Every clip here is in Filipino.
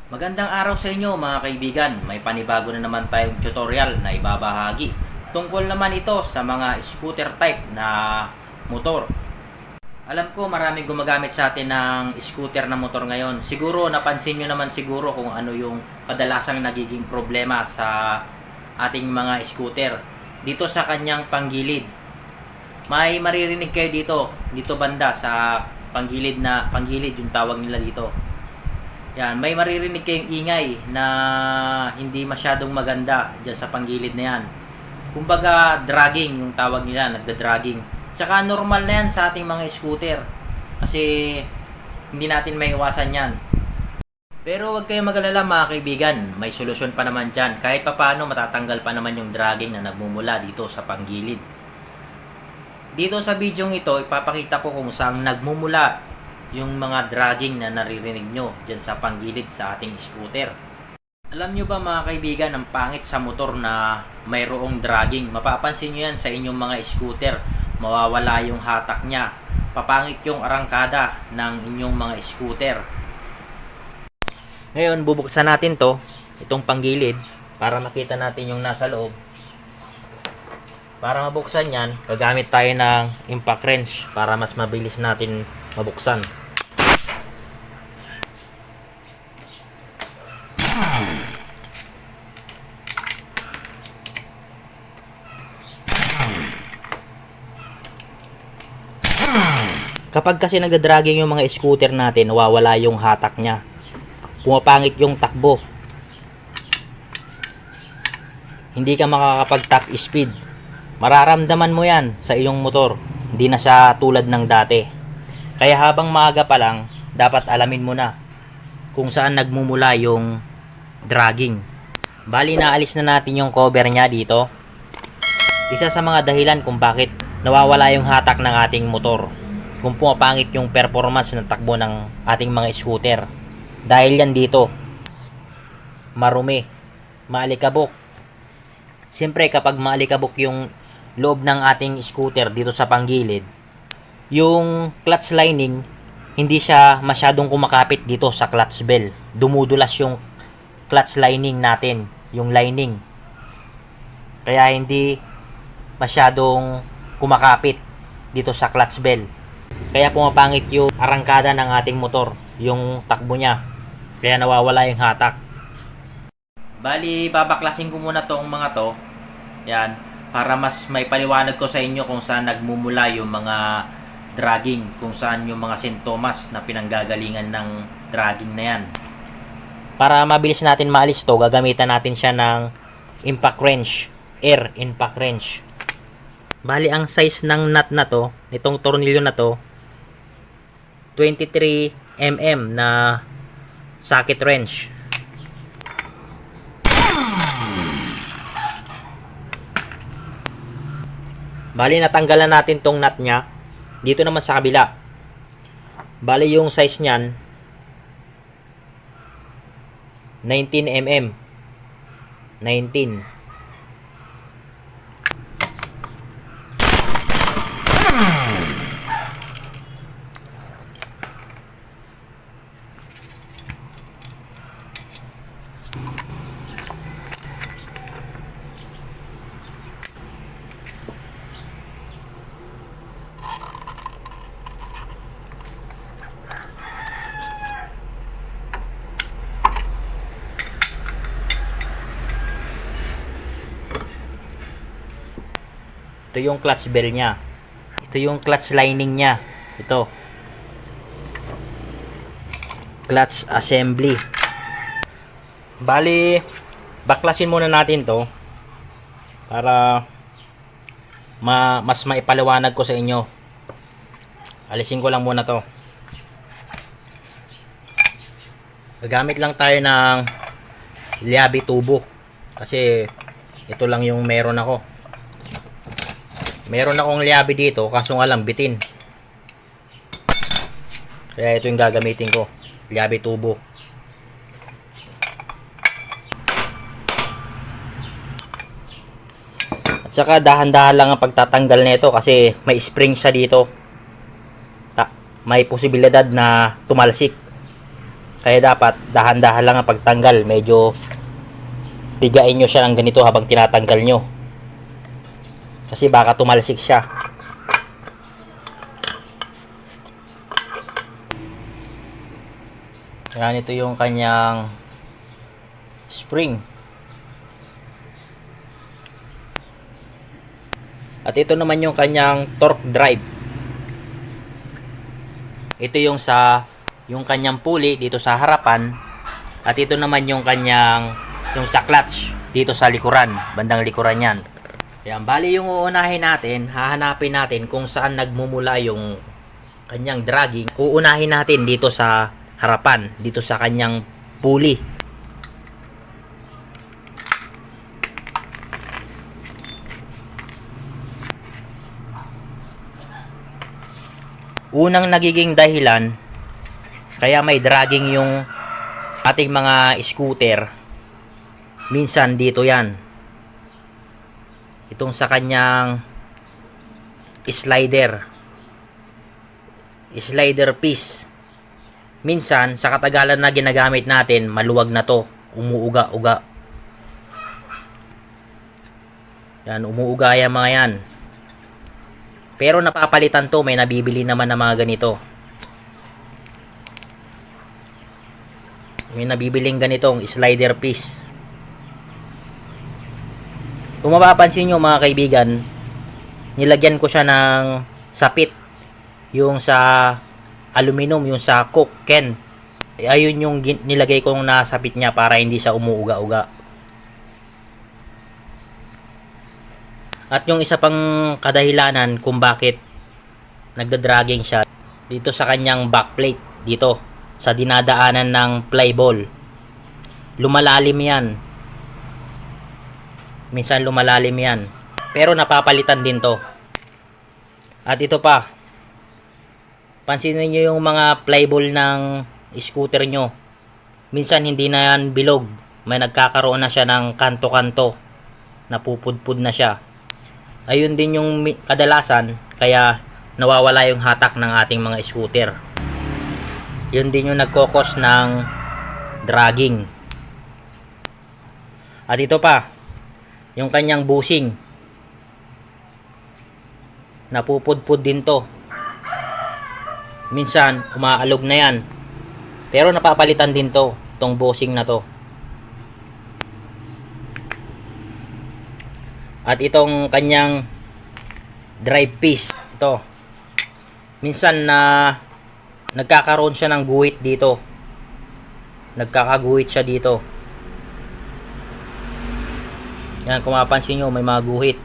Magandang araw sa inyo mga kaibigan. May panibago na naman tayong tutorial na ibabahagi. Tungkol naman ito sa mga scooter type na motor. Alam ko maraming gumagamit sa atin ng scooter na motor ngayon. Siguro napansin nyo naman siguro kung ano yung kadalasang nagiging problema sa ating mga scooter. Dito sa kanyang panggilid. May maririnig kayo dito banda sa panggilid yung tawag nila dito. Yan, may maririnig kayong ingay na hindi masyadong maganda dyan sa panggilid na yan. Kumbaga, dragging yung tawag nila, nagda-dragging. Tsaka normal na yan sa ating mga scooter. Kasi hindi natin maiwasan yan. Pero huwag kayong mag-alala mga kaibigan, may solusyon pa naman dyan. Kahit papaano matatanggal pa naman yung dragging na nagmumula dito sa panggilid. Dito sa video ito, ipapakita ko kung saan nagmumula yung mga dragging na naririnig nyo dyan sa panggilid sa ating scooter. Alam nyo ba mga kaibigan, ang pangit sa motor na mayroong dragging. Mapapansin nyo yan sa inyong mga scooter. Mawawala yung hatak nya. Papangit yung arangkada ng inyong mga scooter. Ngayon, bubuksan natin itong panggilid, para makita natin yung nasa loob. Para mabuksan yan, gagamit tayo ng impact wrench para mas mabilis natin mabuksan. Kapag kasi nagda-dragging yung mga scooter natin, nawawala yung hatak niya. Pumapangit yung takbo. Hindi ka makakapag-top speed. Mararamdaman mo yan sa iyong motor. Hindi na siya tulad ng dati. Kaya habang maaga pa lang, dapat alamin mo na kung saan nagmumula yung dragging. Bali, naalis na natin yung cover niya dito. Isa sa mga dahilan kung bakit nawawala yung hatak ng ating motor, kung pumapangit yung performance ng takbo ng ating mga scooter. Dahil yan dito, marumi, maalikabok. Siyempre kapag maalikabok yung loob ng ating scooter dito sa panggilid, yung clutch lining hindi siya masyadong kumakapit dito sa clutch bell. Dumudulas yung clutch lining natin, yung lining. Kaya hindi masyadong kumakapit dito sa clutch bell. Kaya pumapangit yung arangkada ng ating motor, yung takbo niya. Kaya nawawala yung hatak. Bali, babaklasin ko muna tong mga to. Yan, para mas may paliwanag ko sa inyo kung saan nagmumula yung mga dragging, kung saan yung mga sintomas na pinanggagalingan ng dragging na yan. Para mabilis natin maalis to, gagamitan natin siya ng impact wrench, air impact wrench. Bali, ang size ng nut na to, nitong tornilyo na to, 23 mm na socket wrench. Bali, natanggalan natin tong nut nya. Dito naman sa kabila. Bali, yung size niyan 19 mm. 19. Ito yung clutch bell niya. Ito yung clutch lining niya. Ito. Clutch assembly. Bali, baklasin muna natin to para mas maipaliwanag ko sa inyo. Alisin ko lang muna to. Gagamit lang tayo ng liabi tubo kasi ito lang yung meron ako. Meron akong liabi dito, kaso nga lang bitin. Kaya ito yung gagamitin ko, liabi tubo. At saka dahan-dahan lang ang pagtatanggal nito kasi may spring siya dito. May posibilidad na tumalsik. Kaya dapat dahan-dahan lang ang pagtanggal. Medyo bigain nyo siya ng ganito habang tinatanggal nyo. Kasi baka tumalsik siya. Yan, ito yung kanyang spring. At ito naman yung kanyang torque drive. Ito yung kanyang pulley dito sa harapan. At ito naman yung yung sa clutch dito sa likuran, bandang likuran yan. Yan, bali yung uunahin natin, hahanapin natin kung saan nagmumula yung kanyang dragging. Uunahin natin dito sa harapan, dito sa kanyang pulley. Unang nagiging dahilan kaya may dragging yung ating mga scooter, minsan dito yan, itong sa kanyang slider piece. Minsan sa katagalan na ginagamit natin, maluwag na to, umuuga-uga. Yan, umuuga yan mga yan. Pero napapalitan to, may nabibili naman na mga ganito. May nabibiling ganitong slider piece. Kung mapapansin nyo mga kaibigan, nilagyan ko siya ng sapit. Yung sa aluminum, yung sa Coke can. Ayun yung nilagay kong nasapit niya para hindi siya umuuga-uga. At yung isa pang kadahilanan kung bakit nagda-dragging siya, dito sa kanyang backplate, dito sa dinadaanan ng flyball, lumalalim yan. Minsan lumalalim yan, pero napapalitan din to. At ito pa, pansinin nyo yung mga flyball ng scooter nyo, minsan hindi na yan bilog, may nagkakaroon na siya ng kanto-kanto, napupudpud na siya. Ayun din yung kadalasan kaya nawawala yung hatak ng ating mga scooter. Yun din yung nagkokos ng dragging. At ito pa, yung kanyang bushing, napupudpud din to. Minsan umaalog na yan, pero napapalitan din to, itong bushing na to. At itong kanyang drive piece, ito, minsan na nagkakaroon siya ng guhit dito, nagkakaguhit siya dito. Yan, kung mapapansin nyo, may mga guhit.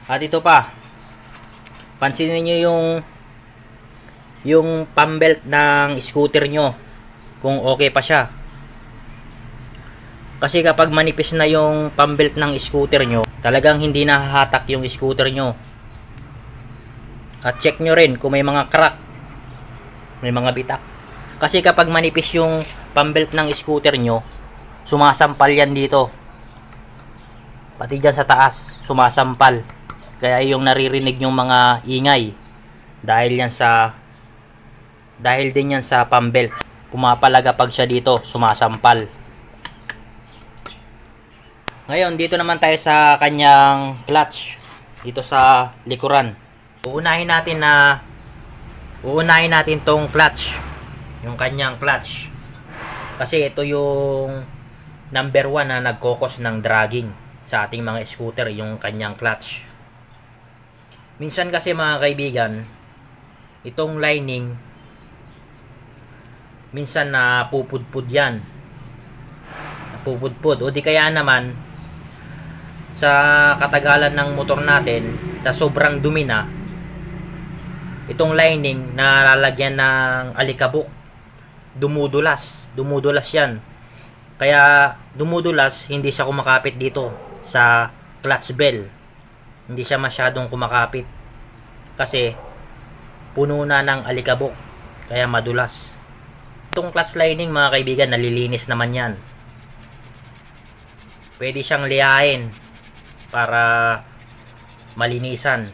At ito pa, pansinin nyo yung pump belt ng scooter nyo, kung okay pa siya. Kasi kapag manipis na yung pump belt ng scooter nyo, talagang hindi nahahatak yung scooter nyo. At check nyo rin kung may mga crack, may mga bitak. Kasi kapag manipis yung pump belt ng scooter nyo, sumasampal yan dito, pati dyan sa taas sumasampal. Kaya yung naririnig yung mga ingay, dahil din yan sa pump belt. Pumapalagapag siya dito, sumasampal. Ngayon, dito naman tayo sa kanyang clutch, dito sa likuran. Uunahin natin tong clutch, yung kanyang clutch. Kasi ito yung number 1 na nagkokos ng dragging sa ating mga scooter, yung kanyang clutch. Minsan kasi mga kaibigan, itong lining, minsan napupudpud yan, napupudpud, o di kaya naman sa katagalan ng motor natin na sobrang dumi na, itong lining na lalagyan ng alikabok, dumudulas yan. Kaya dumudulas, hindi siya kumakapit dito sa clutch bell, hindi siya masyadong kumakapit kasi puno na ng alikabok, kaya madulas. Itong clutch lining mga kaibigan, nalilinis naman yan. Pwede siyang liyain para malinisan.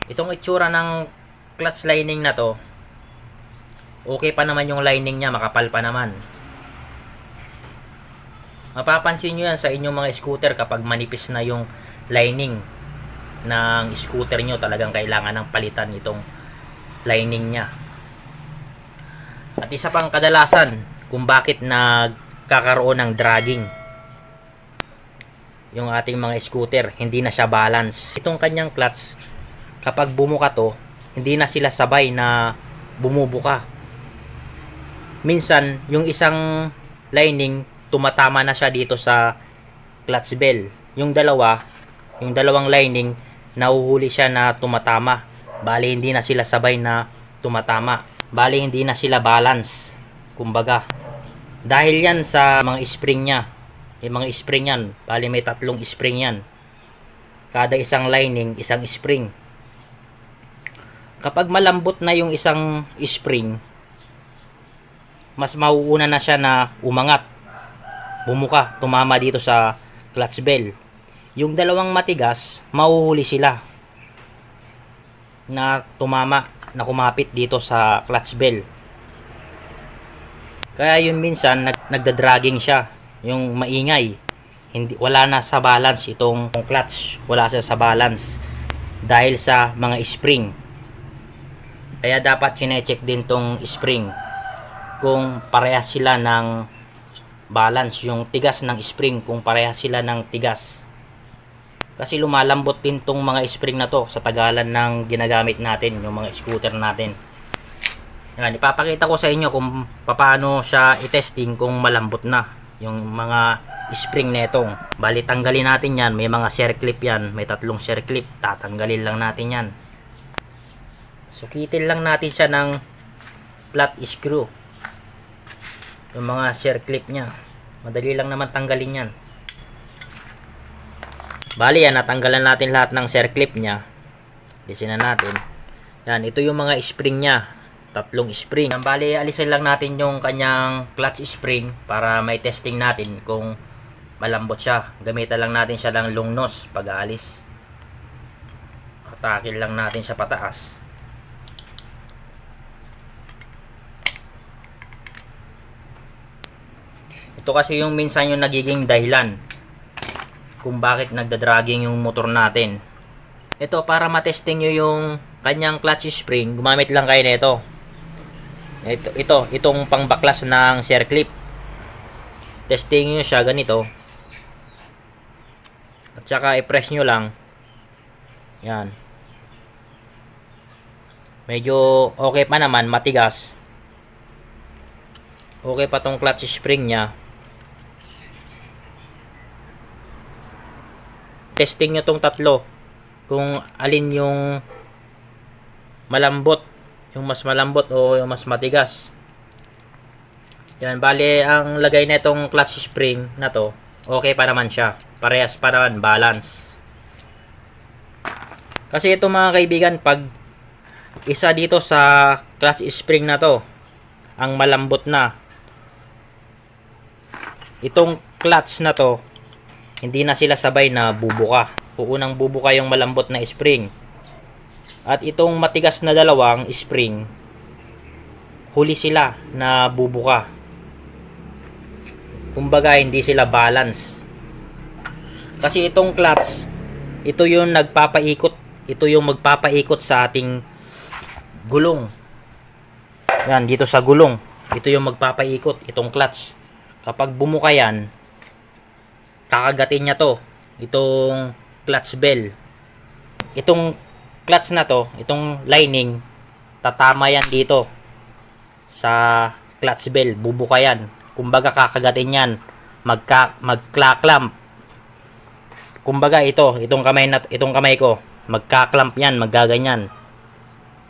Itong itsura ng clutch lining na to, okay pa naman yung lining niya, makapal pa naman. Mapapansin nyo yan sa inyong mga scooter kapag manipis na yung lining ng scooter nyo, talagang kailangan ng palitan itong lining niya. At isa pang kadalasan kung bakit nagkakaroon ng dragging yung ating mga scooter, hindi na siya balance. Itong kanyang clutch, kapag bumuka to, hindi na sila sabay na bumubuka. Minsan, yung isang lining, tumatama na siya dito sa clutch bell. Yung dalawang lining, nahuhuli siya na tumatama. Bali, hindi na sila sabay na tumatama. Bali, hindi na sila balance. Kumbaga, dahil yan sa mga spring niya. Yung mga spring yan, bali may 3 spring yan. Kada isang lining, isang spring. Kapag malambot na yung isang spring, mas mauuna na siya na umangat, bumuka, tumama dito sa clutch bell. Yung dalawang matigas, mahuhuli sila na tumama, na kumapit dito sa clutch bell. Kaya yun minsan nagda-dragging siya, yung maingay. Wala na sa balance itong clutch, wala siya sa balance dahil sa mga spring. Kaya dapat kine-check din tong spring kung parehas sila ng balance, yung tigas ng spring kung parehas sila ng tigas. Kasi lumalambot din tong mga spring na to sa tagalan ng ginagamit natin, yung mga scooter natin. Yan, ipapakita ko sa inyo kung paano siya i-testing kung malambot na yung mga spring netong. Bali, tanggalin natin yan. May mga circlip yan. May 3 circlip. Tatanggalin lang natin yan. Sukitin lang natin siya ng flat screw. Yung mga circlip niya. Madali lang naman tanggalin yan. Bali, yan. Natanggalan natin lahat ng circlip niya. Alisin na natin. Yan. Ito yung mga spring niya. 3 spring. Bali, alisin lang natin yung kanyang clutch spring para may testing natin kung malambot siya. Gamitan lang natin siya ng long nose pag aalis. Atakin lang natin siya pataas. Ito kasi yung minsan yung nagiging dahilan kung bakit nagda-dragging yung motor natin. Ito, para matesting nyo yung kanyang clutch spring, gumamit lang kayo nito. Itong pangbaklas ng circlip. Testing nyo siya ganito. At saka i-press nyo lang. Yan. Medyo okay pa naman, matigas. Okay pa tong clutch spring nya. Testing nyo tong 3 kung alin yung malambot, yung mas malambot o yung mas matigas. Yan, bali ang lagay na itong clutch spring na to, okay pa naman siya. Parehas pa naman, balance. Kasi ito mga kaibigan, pag isa dito sa clutch spring na to, ang malambot na, itong clutch na to, hindi na sila sabay na bubuka. Unang bubuka yung malambot na spring. At itong matigas na dalawang spring, huli sila na bubuka. Kumbaga, hindi sila balance. Kasi itong clutch, ito yung nagpapaikot. Ito yung magpapaikot sa ating gulong. Yan, dito sa gulong. Ito yung magpapaikot, itong clutch. Kapag bumuka yan, kakagatin niya to. Itong clutch bell. Itong clutch na to, itong lining, tatama yan dito sa clutch bell, bubuka yan. Kumbaga kakagatin yan, magka-clamp. Kumbaga itong kamay ko, magka-clamp yan, maggaganyan.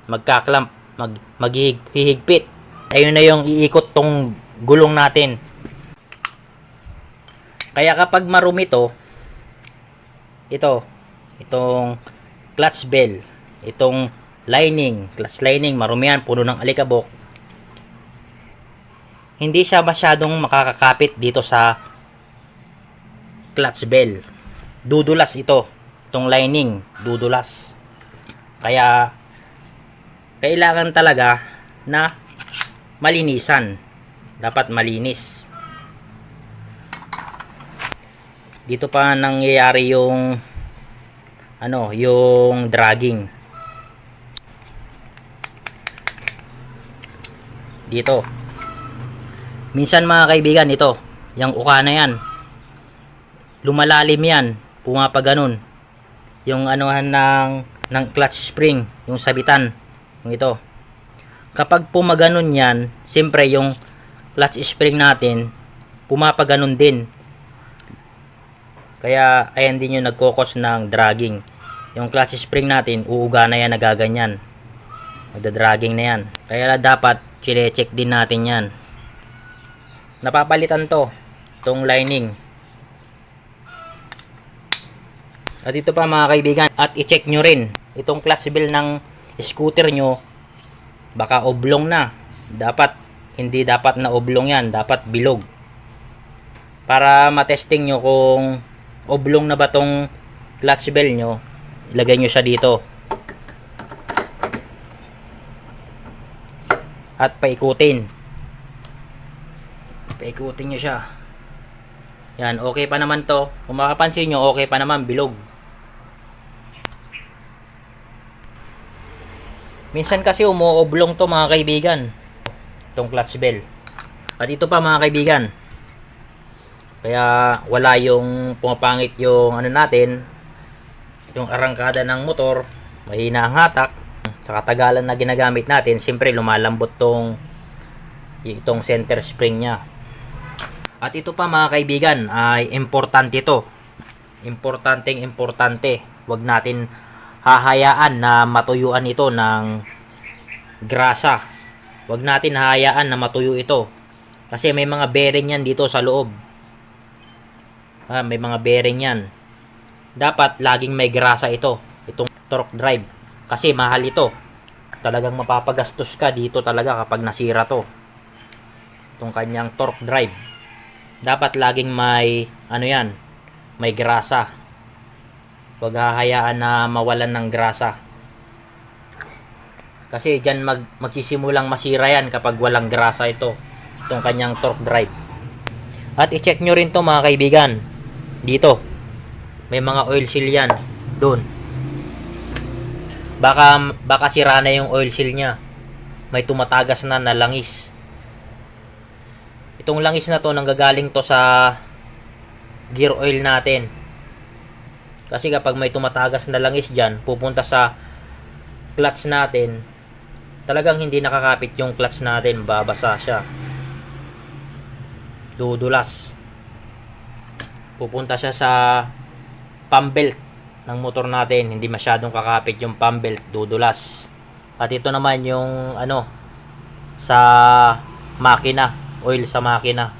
Magka-clamp, maghihigpit. Ayun na yung iikot tong gulong natin. Kaya kapag marumi to, itong clutch bell, itong lining, clutch lining, marumi yan, puno ng alikabok, hindi siya masyadong makakakapit dito sa clutch bell. Dudulas itong lining, dudulas. Kaya kailangan talaga na malinisan. Dapat malinis. Dito pa nangyayari yung yung dragging. Dito. Minsan mga kaibigan, ito, yung uka na yan, lumalalim yan, pumapaganon. Yung anuhan ng clutch spring, yung sabitan, yung ito. Kapag pumaganon yan, siyempre yung clutch spring natin, pumapaganon din. Kaya ayan din yung nagkokos ng dragging. Yung clutch spring natin, uuga na yan, nagaganyan. Magda-dragging na yan. Kaya dapat chine-check din natin yan. Napapalitan to, itong lining. At ito pa mga kaibigan, at i-check nyo rin itong clutch bell ng scooter nyo, baka oblong na. Hindi dapat na oblong yan, dapat bilog. Para matesting nyo kung oblong na ba tong clutch bell nyo, ilagay nyo siya dito at paikutin nyo siya. Yan, okay pa naman to. Kung makapansin nyo, okay pa naman, bilog. Minsan kasi umuoblong to mga kaibigan, itong clutch bell. At ito pa mga kaibigan, kaya wala yung pumapangit yung natin, yung arangkada ng motor, mahina ang hatak. Sa katagalan na ginagamit natin, siyempre lumalambot itong center spring nya. At ito pa mga kaibigan, ay importante ito. Importante. Huwag natin hahayaan na matuyuan ito ng grasa. Huwag natin hahayaan na matuyo ito. Kasi may mga bearing yan dito sa loob. May mga bearing yan. Dapat laging may grasa ito. Itong torque drive. Kasi mahal ito. Talagang mapapagastos ka dito talaga kapag nasira to. Itong kanyang torque drive. Dapat laging may may grasa. Huwag hahayaan na mawalan ng grasa. Kasi dyan magsisimulang masira yan kapag walang grasa ito. Itong kanyang torque drive. At i-check nyo rin to mga kaibigan. Dito. May mga oil seal yan. Doon. Baka sira na yung oil seal nya. May tumatagas na langis. Itong langis na to, nanggagaling to sa gear oil natin. Kasi kapag may tumatagas na langis dyan, pupunta sa clutch natin, talagang hindi nakakapit yung clutch natin, babasa siya. Dudulas. Pupunta siya sa pump belt ng motor natin, hindi masyadong kakapit yung pump belt, dudulas. At ito naman yung sa makina, oil sa makina.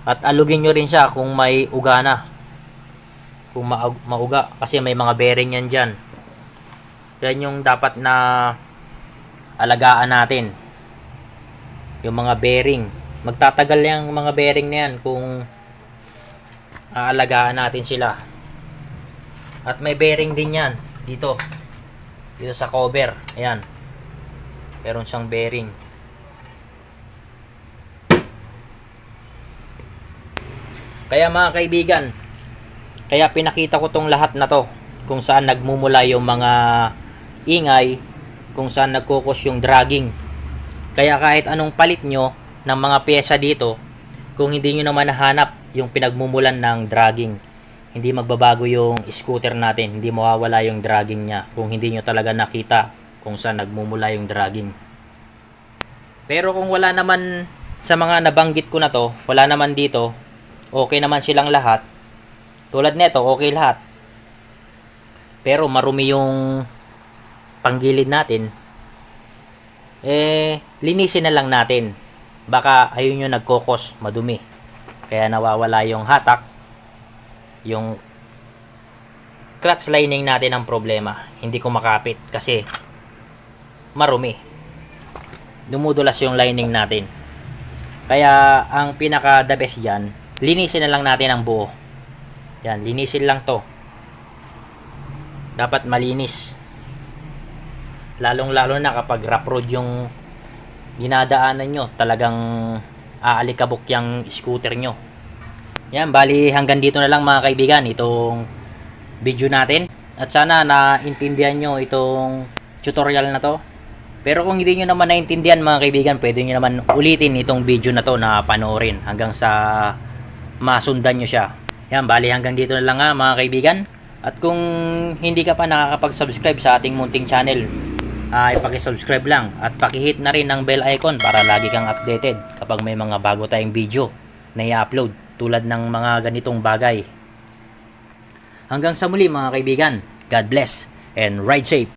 At alugin nyo rin siya kung may uga na, kung mauga, kasi may mga bearing yan dyan. Yan yung dapat na alagaan natin, yung mga bearing. Magtatagal yung mga bearing na yan kung aalagaan natin sila. At may bearing din yan dito sa cover. Ayan, meron siyang bearing. Kaya mga kaibigan, kaya pinakita ko tong lahat na to, kung saan nagmumula yung mga ingay, kung saan nagkukos yung dragging. Kaya kahit anong palit nyo ng mga pyesa dito, kung hindi nyo naman nahanap yung pinagmumulan ng dragging, hindi magbabago yung scooter natin, hindi mawawala yung dragging nya kung hindi nyo talaga nakita kung saan nagmumula yung dragging. Pero kung wala naman sa mga nabanggit ko na to, wala naman dito, okay naman silang lahat. Tulad nito, okay lahat. Pero marumi yung panggilid natin, linisin na lang natin. Baka ayun yung nagkokos, madumi. Kaya nawawala yung hatak, yung clutch lining natin ang problema. Hindi kumakapit kasi marumi. Dumudulas yung lining natin. Kaya ang pinaka the best dyan, linisin na lang natin ang buo. Yan, linisin lang to. Dapat malinis. Lalong-lalo na kapag rough road yung dinadaanan nyo, talagang aalikabok yung scooter nyo. Yan, bali hanggang dito na lang mga kaibigan itong video natin. At sana naintindihan nyo itong tutorial na to. Pero kung hindi nyo naman naintindihan mga kaibigan, pwede nyo naman ulitin itong video na to na panoorin hanggang sa masundan nyo siya. Yan, bali hanggang dito na lang mga kaibigan. At kung hindi ka pa nakakapag-subscribe sa ating munting channel, ipaki-subscribe lang at paki-hit na rin ng bell icon para lagi kang updated kapag may mga bago tayong video na i-upload tulad ng mga ganitong bagay. Hanggang sa muli mga kaibigan, God bless and ride safe!